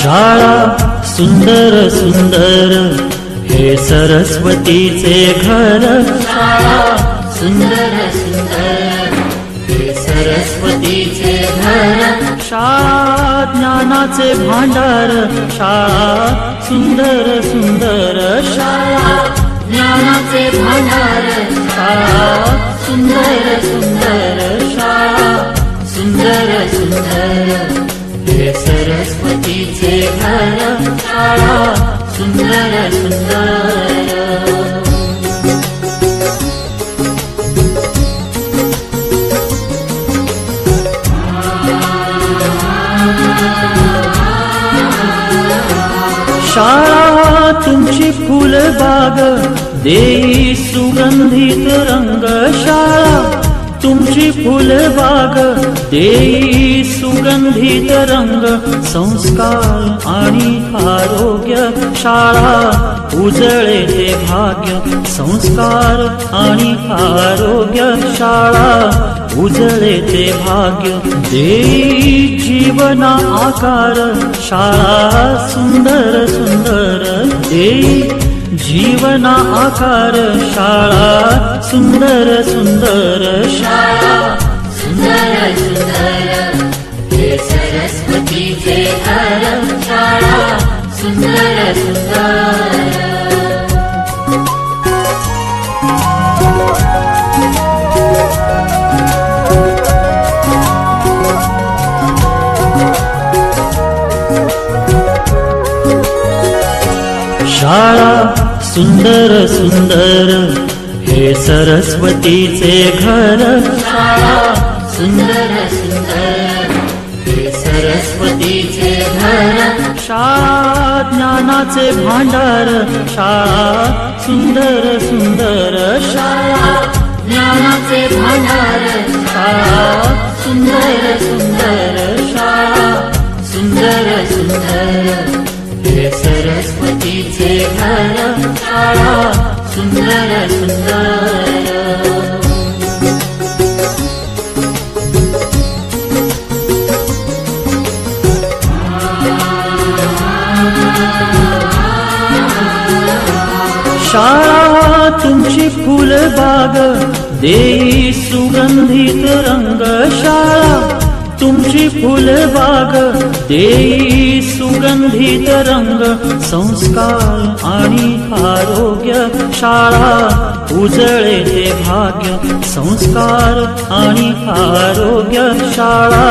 शाळा सुंदर सुंदर हे सरस्वतीचे घर। शाळा सुंदर सुंदर हे सरस्वतीचे घर। शाळा ज्ञानाचे भांडार। शाळा सुंदर सुंदर शाळा ज्ञानाचे भांडार। शाळा सुंदर सुंदर शाळा सुंदर सुंदर हे सरस्वतीचे घर। शाळा सुंदर सुंदर। शाळा तुमची फुलबाग देई सुगंधित रंग। शाळा तुमची फुलबाग देई सुगंधित रंग। संस्कार आणि आरोग्य शाळा उजळे ते भाग्य। संस्कार आणि आरोग्य शाळा उजळे ते भाग्य। देई जीवना आकार शाळा सुंदर सुंदर देई जीवना आकार। शाळा सुंदर सुंदर शाळा सुंदर सुंदर हे सरस्वतीचे घर। शाळा सुंदर सुंदर। शाळा सुंदर सुंदर हे सरस्वतीचे घर। शाळा सुंदर सुंदर हे सरस्वतीचे घर। शाळा ज्ञानाचे भांडार। शाळा सुंदर सुंदर शाळा ज्ञानाचे भांडार। शाळा सुंदर सुंदर शाळा सुंदर सुंदर हे सरस्वतीचे घर। शाळा सुंदर सुंदर। शाळा तुमची फुलबाग देई सुगंधित रंग। शाळा तुमची फुलबाग देई सुगंधित रंग। संस्कार आणि आरोग्य शाळा उजळे ते भाग्य। संस्कार आणि आरोग्य शाळा